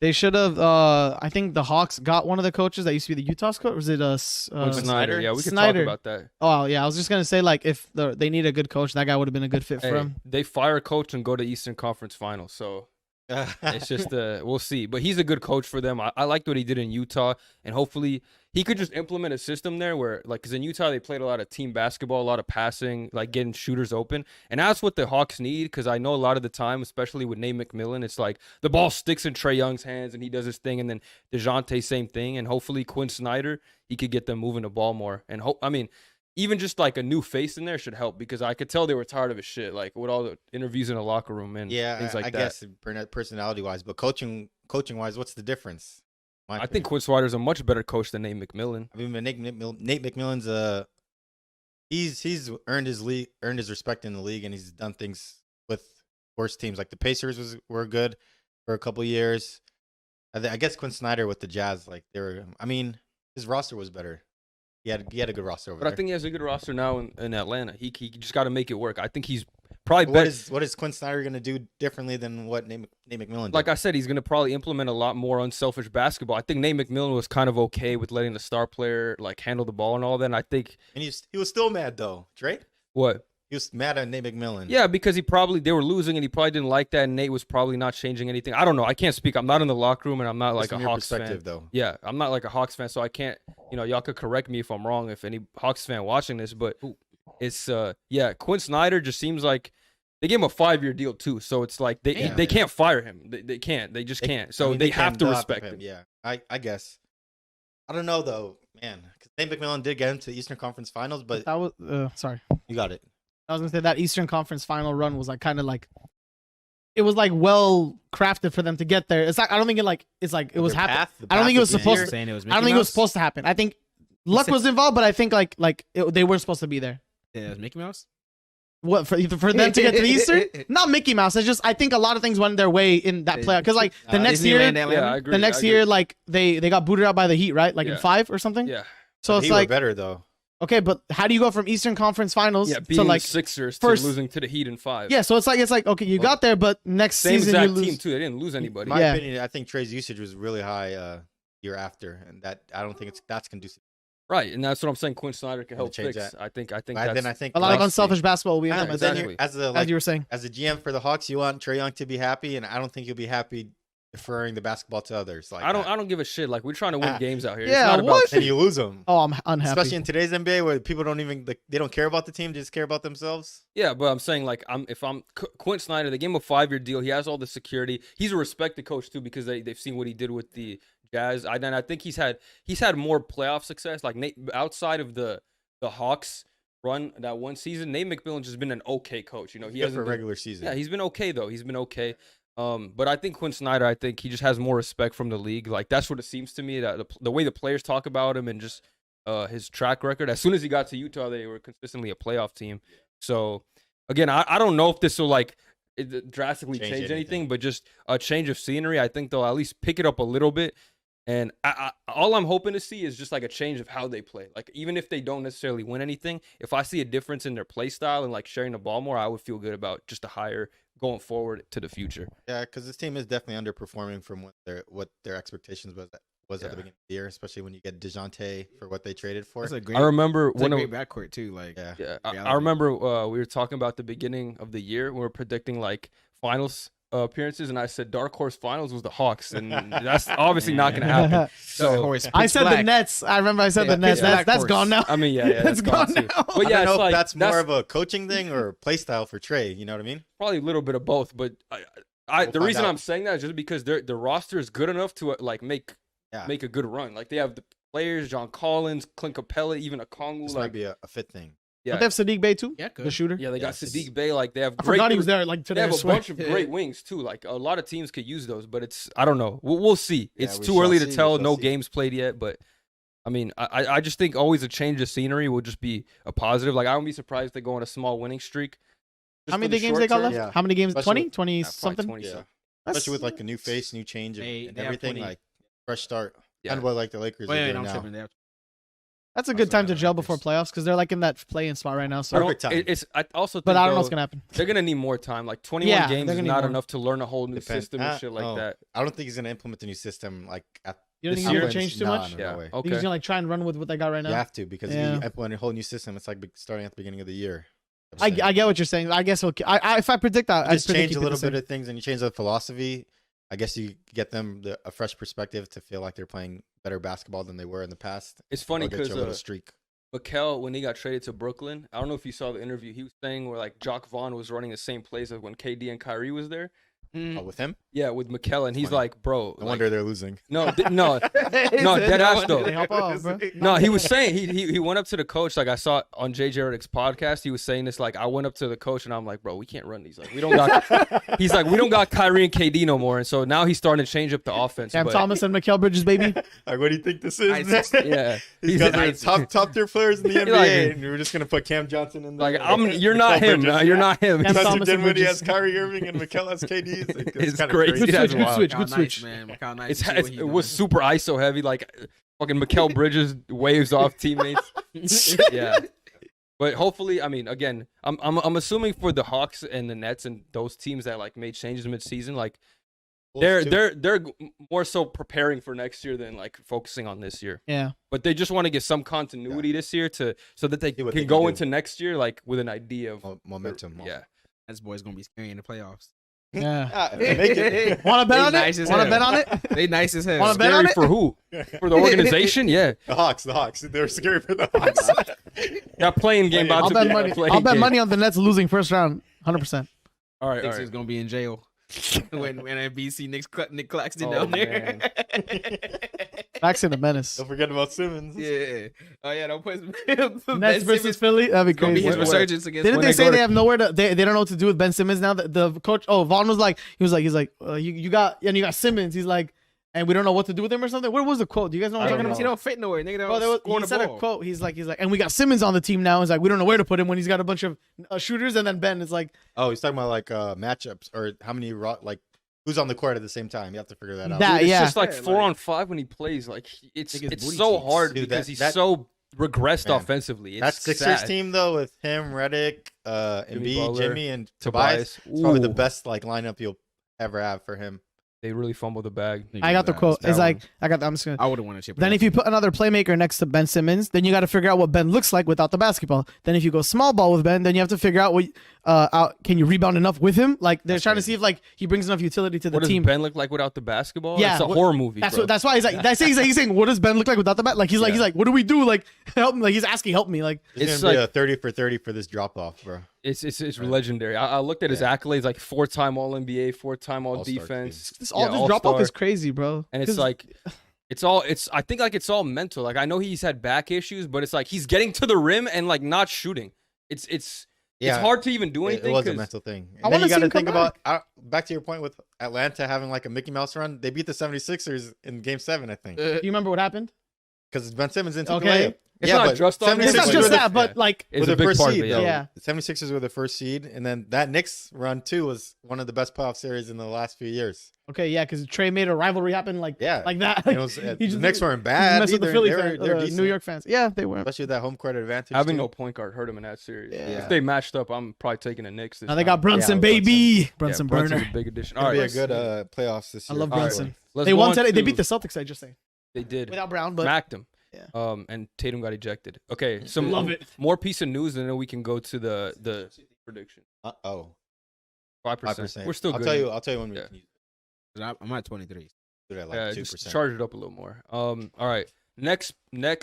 They should have. I think the Hawks got one of the coaches that used to be the Utah's coach. Was it Snyder? Yeah, we could Snyder. talk about that. Oh yeah, I was just gonna say like if they need a good coach, that guy would have been a good fit for him. They fire a coach and go to Eastern Conference Finals, so it's just we'll see. But he's a good coach for them. I liked what he did in Utah, and hopefully he could just implement a system there where, like, because in Utah they played a lot of team basketball, a lot of passing, like getting shooters open, and that's what the Hawks need. Because I know a lot of the time, especially with Nate McMillan, it's like the ball sticks in Trae Young's hands and he does his thing, and then DeJounte same thing, and hopefully Quin Snyder, he could get them moving the ball more. And even just like a new face in there should help, because I could tell they were tired of his shit, like with all the interviews in the locker room and things like that. I guess personality wise, but coaching wise, what's the difference? I think Quin Snyder's a much better coach than Nate McMillan. I mean, Nate McMillan's he's earned his respect in the league, and he's done things with worse teams. Like the Pacers were good for a couple years. I guess Quin Snyder with the Jazz, like his roster was better. He had a good roster over there. But I think he has a good roster now in Atlanta. He just got to make it work. I think he's probably better. What is Quin Snyder going to do differently than what Nate McMillan did? Like I said, he's going to probably implement a lot more unselfish basketball. I think Nate McMillan was kind of okay with letting the star player like handle the ball and all that. And I think he was still mad though, Trey. What? He was mad at Nate McMillan. Yeah, because they were losing and he probably didn't like that, and Nate was probably not changing anything. I don't know. I can't speak. I'm not in the locker room, and I'm not like a Hawks fan. Though. Yeah, I'm not like a Hawks fan, so I can't. Y'all could correct me if I'm wrong, if any Hawks fan watching this, but it's Quin Snyder just seems like they gave him a 5-year deal too, so it's like they can't fire him. They can't. They just can't. So they have to respect him. Yeah, I guess. I don't know though, man. Because Nate McMillan did get into the Eastern Conference Finals, but that was sorry. You got it. I was gonna say that Eastern Conference final run was like kind of like it was like well crafted for them to get there. It's like I don't think it was happening. I don't think it was supposed to. I don't think it was supposed to happen. I think luck was involved, but I think they weren't supposed to be there. Yeah, it was Mickey Mouse. What for them to get to the Eastern? Not Mickey Mouse. It's just I think a lot of things went their way in that playoff because like the next year, the next year like they got booted out by the Heat, right? Like in 5 or something. Yeah. So it's like better though. Okay, but how do you go from Eastern Conference Finals to like the Sixers first, to losing to the Heat in 5? Yeah, so it's like okay, you got there, but next season you lose. Team too. They didn't lose anybody. In my opinion, I think Trey's usage was really high year after, and that I don't think that's conducive. Right, and that's what I'm saying. Quin Snyder can help fix. That. I think that's a lot of unselfish basketball will be exactly. As you were saying, as a GM for the Hawks, you want Trae Young to be happy, and I don't think you'll be happy deferring the basketball to others. Like I don't give a shit. Like we're trying to win games out here. Yeah, it's not about and you lose them. Oh, I'm unhappy. Especially in today's NBA where people don't even they don't care about the team, they just care about themselves. Yeah, but I'm saying like if I'm Quin Snyder, they gave him a 5-year deal. He has all the security. He's a respected coach too because they've seen what he did with the Jazz. I think he's had more playoff success. Like outside of the Hawks run that one season, Nate McMillan's just been an okay coach. He has for a regular season. Yeah, he's been okay though. He's been okay. But I think Quin Snyder, I think he just has more respect from the league. Like that's what it seems to me, that the way the players talk about him and just his track record. As soon as he got to Utah, they were consistently a playoff team. So again, I don't know if this will drastically change anything, but just a change of scenery. I think they'll at least pick it up a little bit. And all I'm hoping to see is just like a change of how they play. Like even if they don't necessarily win anything, if I see a difference in their play style and like sharing the ball more, I would feel good about just a higher going forward to the future. Yeah, because this team is definitely underperforming from what their expectations was at the beginning of the year, especially when you get DeJounte for what they traded for. I remember when a great backcourt too. Like I remember we were talking about the beginning of the year. We were predicting like finals appearances, and I said dark horse finals was the Hawks, and that's obviously not going to happen. So I said the Nets. I remember I said the Nets. That's gone now. I mean, that's gone now. But yeah, I don't know if that's more of a coaching thing or play style for Trae. You know what I mean? Probably a little bit of both. But the reason I'm saying that is just because the roster is good enough to like make a good run. Like they have the players, John Collins, Clint Capella, even a Kongu. This might be a fit thing. Yeah. Don't they have Sadiq Bey too? Yeah, good. The shooter. Yeah, they got Sadiq Bey. Like they have. I forgot he was there. Like today, they have a bunch of great wings too. Like a lot of teams could use those, but I don't know. We'll see. It's too early to tell. No games played yet, but I mean, I just think always a change of scenery will just be a positive. Like I wouldn't be surprised if they go on a small winning streak. How many games they got left? Yeah. How many games? 20 something. 20, yeah. Especially with like a new face, new change, and everything. Like fresh start. Yeah. Kind of what like the Lakers are doing now. That's a good time to gel before playoffs because they're like in that play-in spot right now. So Perfect time. I also think, but I don't know what's gonna happen. They're gonna need more time. Like 21 games is not more. enough to learn a whole new system and shit like that. I don't think he's gonna implement the new system like at you don't think he's gonna change too much? Yeah. No way. Okay. He's gonna like try and run with what they got right now. You have to because if you implement a whole new system, it's like starting at the beginning of the year. I get what you're saying. I guess okay. If I predict that, I just change a little bit of things and you change the philosophy. I guess you get them a fresh perspective to feel like they're playing better basketball than they were in the past. It's funny because streak. Mikel, when he got traded to Brooklyn, I don't know if you saw the interview. He was saying where like Jock Vaughn was running the same plays as when KD and Kyrie was there. Oh, with him? Yeah, with Mikel, and he's like, bro. No wonder they're losing. No, dead ass though. No, he was saying he went up to the coach. Like I saw on JJ Redick's podcast, he was saying this. Like I went up to the coach and I'm like, bro, we can't run these. Like we don't got. He's like, we don't got Kyrie and KD no more, and so now he's starting to change up the offense. Cam Thomas and Mikal Bridges, baby. Like, what do you think this is? Yeah, these guys are top tier players in the NBA, and we're just gonna put Cam Johnson in there. Like you're not him. You're not him. Spencer Dinwiddie has Kyrie Irving and Mikel has KD. It's crazy. Good switch. Man. It was super ISO heavy. Like fucking Mikal Bridges waves off teammates. Yeah. But hopefully, I mean, again, I'm assuming for the Hawks and the Nets and those teams that like made changes mid-season, like they're more so preparing for next year than like focusing on this year. Yeah. But they just want to get some continuity this year so that they can go into next year like with an idea of momentum. Yeah. This boy's gonna be scary in the playoffs. Yeah. Make it. Want to bet on it? Want to bet on it? They nice as hell. Want to bet on it? For who? For the organization? Yeah. The Hawks. They're scary for the Hawks. That playing game about I'll to bet be money. a playing I'll bet game. money on the Nets losing first round, 100%. All right. He's gonna be in jail when NBC Nick Claxton Oh, down there. Claxton a menace. Don't forget about Simmons. Yeah. Oh yeah. Don't put Nets versus Philly. That'd be Gonna be crazy. his resurgence against. Didn't they say they have nowhere to? They don't know what to do with Ben Simmons now. The coach. Oh, Vaughn was like, you got Simmons. He's like, and we don't know what to do with him or something. Where was the quote? Do you guys know what I'm talking about? He don't fit nowhere. Nigga, He said a quote. He's like, and we got Simmons on the team now. He's like, we don't know where to put him when he's got a bunch of shooters, and then Ben is like, oh, he's talking about like matchups or how many like who's on the court at the same time. You have to figure that out. Dude, it's just like 4-on-5 when he plays. Like it's so hard because he's so regressed offensively. That Sixers team though with him, Redick, Embiid, Jimmy, and Tobias, it's probably the best like lineup you'll ever have for him. They really fumbled the bag. I got the quote. It's like I'm just gonna. I would have won a chip. Then if you put another playmaker next to Ben Simmons, then you got to figure out what Ben looks like without the basketball. Then if you go small ball with Ben, then you have to figure out what can you rebound enough with him? Like they're trying to see if like he brings enough utility to the team. What does Ben look like without the basketball? Yeah, it's a horror movie. That's why he's like he's saying what does Ben look like without the bat? Like he's like what do we do? Like help me. Like he's asking help me. Like it's gonna be a 30 for 30 for this drop off, bro. It's legendary. I looked at his accolades, like 4-time All NBA, 4-time All Defense. This drop off is crazy, bro. And it's like I think like it's all mental. Like I know he's had back issues, but it's like he's getting to the rim and like not shooting. It's hard to even do anything. It was a mental thing. And then you got to think about back to your point with Atlanta having like a Mickey Mouse run. They beat the 76ers in Game 7, I think. Do you remember what happened? Because Ben Simmons didn't take the layup. It's not just on It's not just that, but like with the first seed. Yeah, the 76ers were the first seed, and then that Knicks run too was one of the best playoff series in the last few years. Okay, yeah, because Trey made a rivalry happen like that. Like, it was, the Knicks weren't bad. Messed with the Philly fans, New York fans. Yeah, they were. Especially that home court advantage. Having no point guard hurt him in that series. Yeah. If they matched up, I'm probably taking the Knicks. Now they got Brunson, baby. Brunson Burner. A big addition. All right, be a good playoffs this year. I love Brunson. They won today. They beat the Celtics. I just say they did without Brown, but smacked them. Yeah. And Tatum got ejected. Okay, some more piece of news, and then we can go to the prediction. 5%. We're still good. I'll tell you when we. I'm at 23. Like just charge it up a little more. All right. Next